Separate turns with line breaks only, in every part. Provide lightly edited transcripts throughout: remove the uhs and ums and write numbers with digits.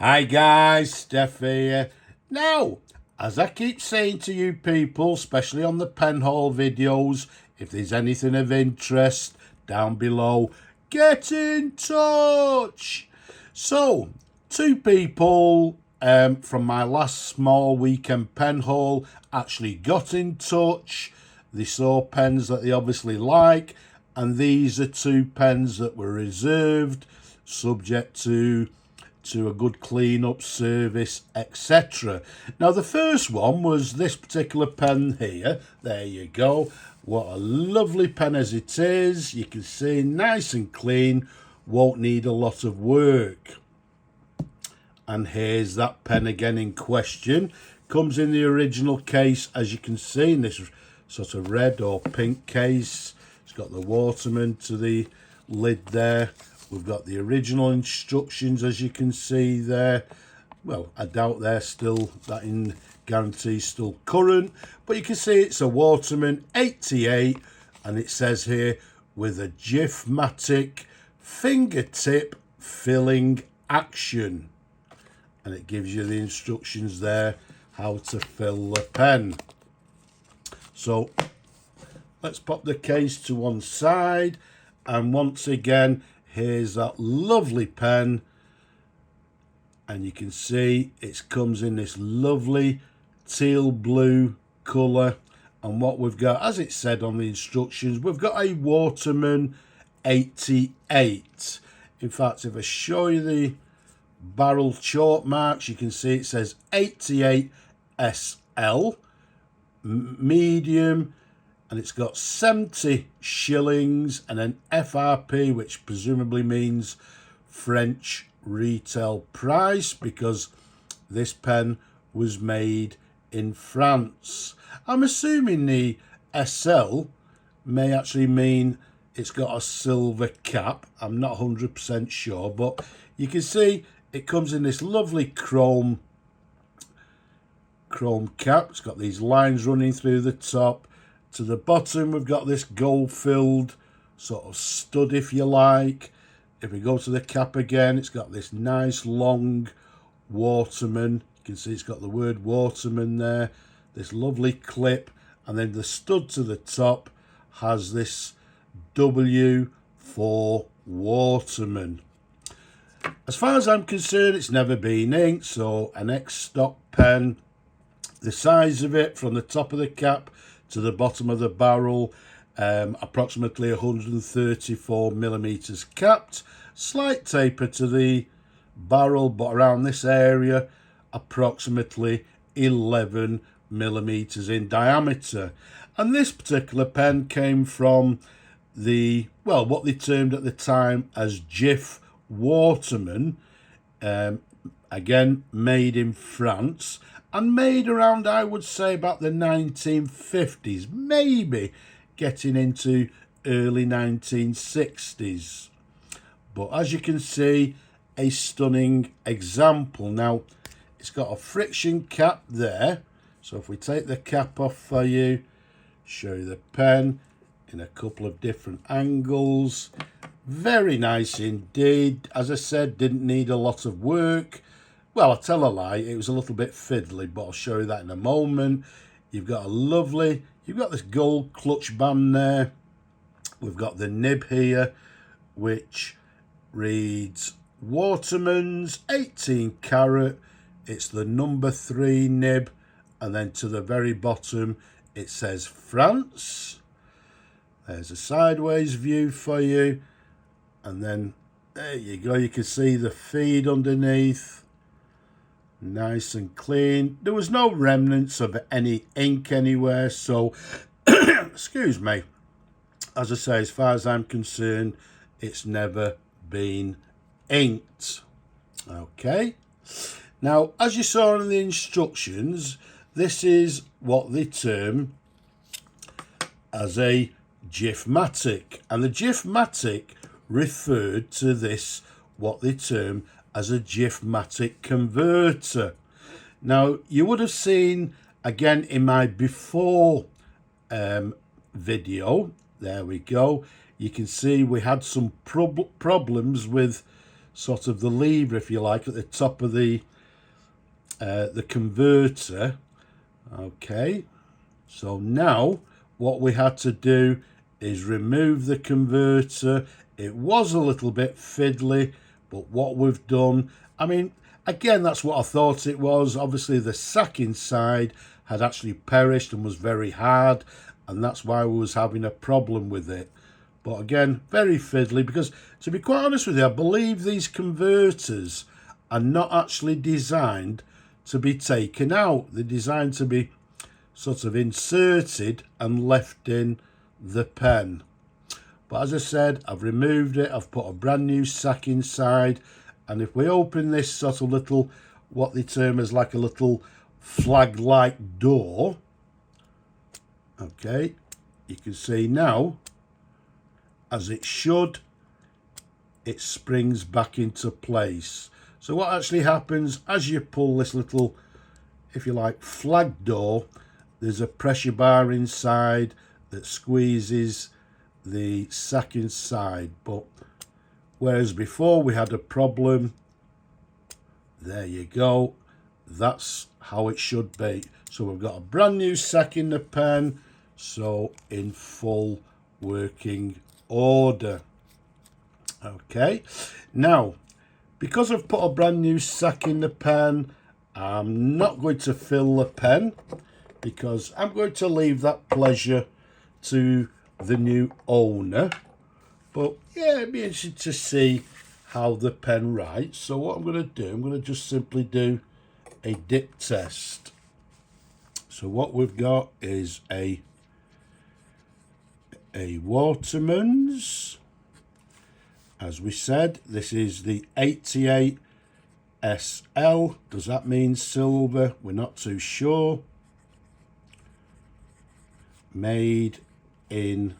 Hi guys, Steph here. Now, as I keep saying to you people, especially on the pen haul videos, if there's anything of interest down below, get in touch. So, two people from my last small weekend pen haul actually got in touch. They saw pens that they obviously like, and these are two pens that were reserved, subject to a good clean-up service, etc. Now, the first one was this particular pen here. There you go. What a lovely pen as it is. You can see nice and clean, won't need a lot of work. And here's that pen again in question. Comes in the original case, as you can see, in this sort of red or pink case. It's got the Waterman to the lid there. We've got the original instructions, as you can see there. Well, I doubt they're still, that in guarantee still current, but you can see it's a Waterman 88, and it says here, with a Jif-matic fingertip filling action. And it gives you the instructions there, how to fill the pen. So let's pop the case to one side, and once again, here's that lovely pen, and you can see it comes in this lovely teal blue colour. And what we've got, as it said on the instructions, we've got a Waterman 88. In fact, if I show you the barrel chalk marks, you can see it says 88 SL medium, and it's got 70 shillings and an FRP, which presumably means French retail price, because this pen was made in France. I'm assuming the SL may actually mean it's got a silver cap. I'm not 100% sure, but you can see it comes in this lovely chrome cap. It's got these lines running through the top. To the bottom, we've got this gold-filled sort of stud, if you like. If we go to the cap again, it's got this nice long Waterman. You can see it's got the word Waterman there. This lovely clip. And then the stud to the top has this W for Waterman. As far as I'm concerned, it's never been inked, so an ex-stock pen. The size of it from the top of the cap to the bottom of the barrel, approximately 134 millimeters capped. Slight taper to the barrel, but around this area, approximately 11 millimeters in diameter. And this particular pen came from the, well, what they termed at the time as Jif Waterman, again made in France, and made around, I would say, about the 1950s, maybe getting into early 1960s. But as you can see, a stunning example. Now, it's got a friction cap there. So if we take the cap off for you, show you the pen in a couple of different angles. Very nice indeed. As I said, didn't need a lot of work. Well, I'll tell a lie, it was a little bit fiddly, but I'll show you that in a moment. You've got this gold clutch band there. We've got the nib here, which reads Waterman's 18 carat. It's the number 3 nib, and then to the very bottom it says France. There's a sideways view for you, and then there you go, you can see the feed underneath. Nice and clean. There was no remnants of any ink anywhere, so excuse me. As I say, as far as I'm concerned, it's never been inked. Okay. Now, as you saw in the instructions, this is what they term as a Jif-matic, and the Jif-matic referred to this, what they term as a Jif-matic converter. Now, you would have seen, again, in my before video, there we go, you can see we had some problems with sort of the lever, if you like, at the top of the converter. Okay, so now what we had to do is remove the converter. It was a little bit fiddly, but what we've done, I mean, again, that's what I thought it was. Obviously the sack inside had actually perished and was very hard, and that's why we was having a problem with it. But again, very fiddly, because to be quite honest with you, I believe these converters are not actually designed to be taken out. They're designed to be sort of inserted and left in the pen. But as I said, I've removed it. I've put a brand new sack inside. And if we open this sort of little, what they term as like a little flag-like door, okay, you can see now, as it should, it springs back into place. So what actually happens as you pull this little, if you like, flag door, there's a pressure bar inside that squeezes the sack inside. But whereas before we had a problem, there you go, that's how it should be. So we've got a brand new sack in the pen, so in full working order. Okay, now because I've put a brand new sack in the pen, I'm not going to fill the pen, because I'm going to leave that pleasure to the new owner. But yeah, it'd be interesting to see how the pen writes. So what I'm going to do, I'm going to just simply do a dip test. So what we've got is a Waterman's. As we said, this is the 88 SL. Does that mean silver? We're not too sure. Made in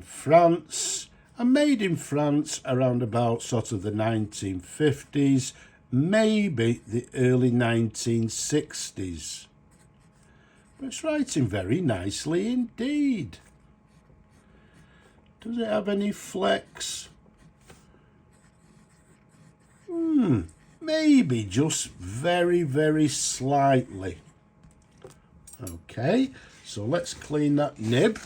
France, and made in France around about sort of the 1950s, maybe the early 1960s. But it's writing very nicely indeed. Does it have any flecks? Maybe just very, very slightly. Okay, so let's clean that nib.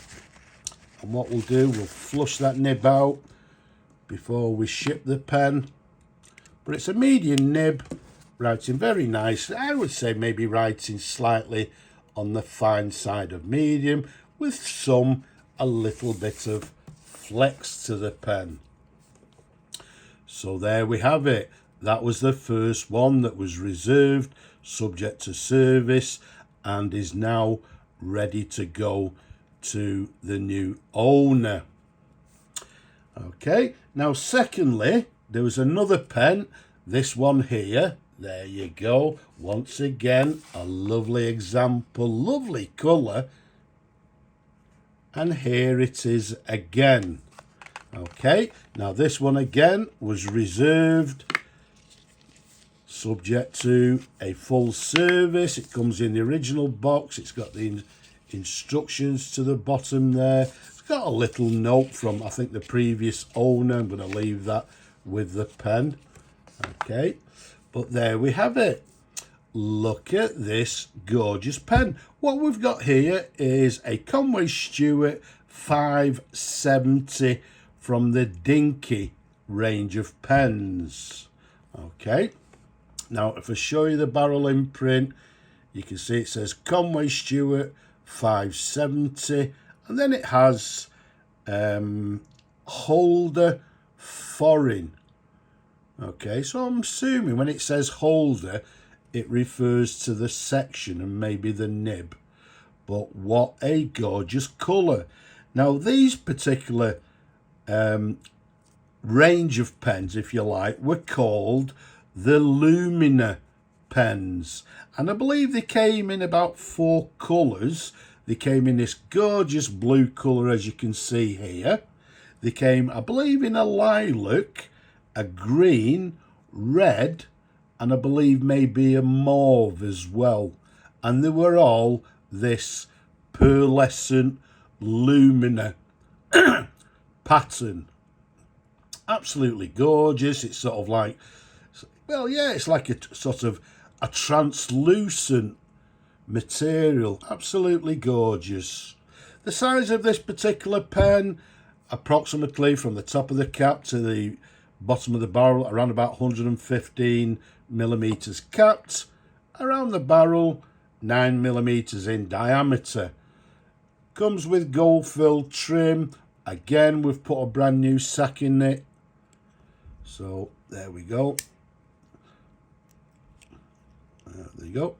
And what we'll do, we'll flush that nib out before we ship the pen. But it's a medium nib, writing very nice. I would say maybe writing slightly on the fine side of medium, with a little bit of flex to the pen. So there we have it. That was the first one that was reserved, subject to service, and is now ready to go to the new owner. Okay, now secondly, there was another pen, this one here. There you go. Once again, a lovely example, lovely colour. And here it is again. Okay, now this one again was reserved, subject to a full service. It comes in the original box. It's got the instructions to the bottom there. It's got a little note from, I think, the previous owner. I'm going to leave that with the pen. Okay, but there we have it. Look at this gorgeous pen. What we've got here is a Conway Stewart 570 from the Dinky range of pens. Okay, now if I show you the barrel imprint, you can see it says Conway Stewart 570, and then it has holder foreign. Okay, so I'm assuming when it says holder, it refers to the section and maybe the nib. But what a gorgeous colour. Now these particular range of pens, if you like, were called the Lumina pens. And I believe they came in about 4 colours. They came in this gorgeous blue colour, as you can see here. They came, I believe, in a lilac, a green, red, and I believe maybe a mauve as well. And they were all this pearlescent Lumina pattern. absolutely gorgeous. It's sort of like, well, yeah, it's like a sort of a translucent material. Absolutely gorgeous. The size of this particular pen, approximately from the top of the cap to the bottom of the barrel, around about 115 millimeters capped. Around the barrel, 9 millimeters in diameter. Comes with gold filled trim. Again, we've put a brand new sack in it. So there we go. There you go.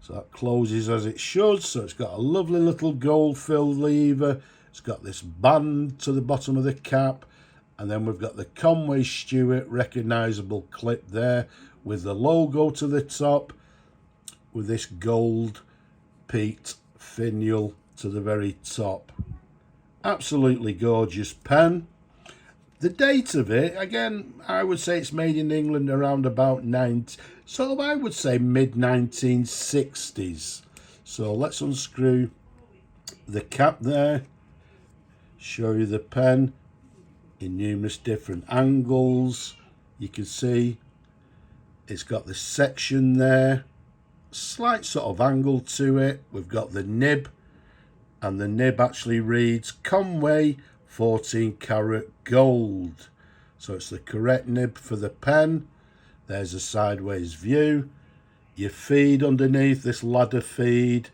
So that closes as it should. So it's got a lovely little gold filled lever. It's got this band to the bottom of the cap. And then we've got the Conway Stewart recognisable clip there with the logo to the top with this gold peaked finial to the very top. Absolutely gorgeous pen. The date of it, again, I would say it's made in England around about I would say mid-1960s. So let's unscrew the cap there, show you the pen in numerous different angles. You can see it's got the section there, slight sort of angle to it. We've got the nib, and the nib actually reads Conway 14 karat gold. So it's the correct nib for the pen. There's a sideways view. Your feed underneath, this ladder feed,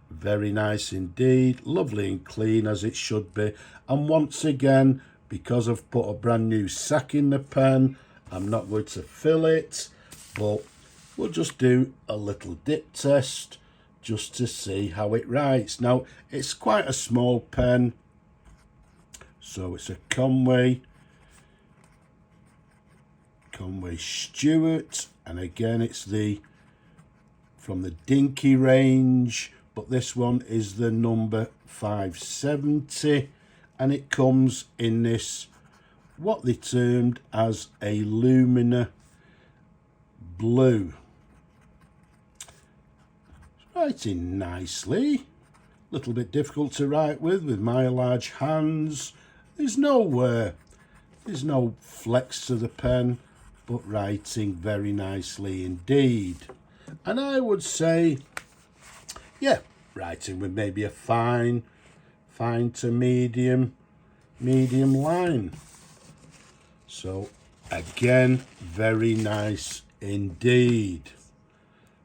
very nice indeed, lovely and clean as it should be. And once again, because I've put a brand new sack in the pen, I'm not going to fill it, but we'll just do a little dip test just to see how it writes. Now, it's quite a small pen, so it's a Conway Stewart, and again it's from the Dinky range, but this one is the number 570, and it comes in this, what they termed as a Lumina blue. It's writing nicely, a little bit difficult to write with my large hands. There's no flex to the pen, but writing very nicely indeed. And I would say, yeah, writing with maybe a fine to medium line. So again, very nice indeed.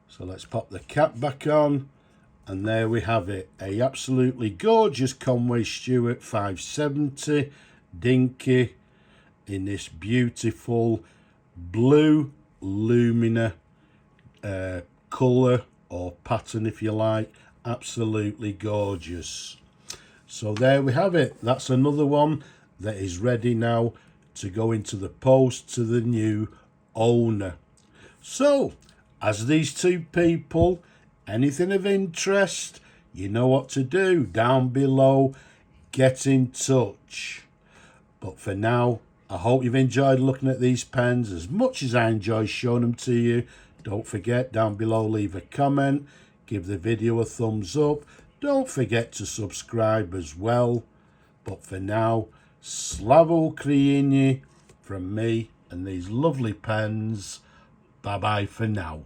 So let's pop the cap back on, and there we have it, a absolutely gorgeous Conway Stewart 570 Dinky in this beautiful blue Lumina colour or pattern, if you like. Absolutely gorgeous. So there we have it. That's another one that is ready now to go into the post to the new owner. So as these two people, anything of interest, you know what to do. Down below, get in touch. But for now, I hope you've enjoyed looking at these pens as much as I enjoy showing them to you. Don't forget, down below, leave a comment, give the video a thumbs up. Don't forget to subscribe as well. But for now, Slava Ukraini from me and these lovely pens. Bye-bye for now.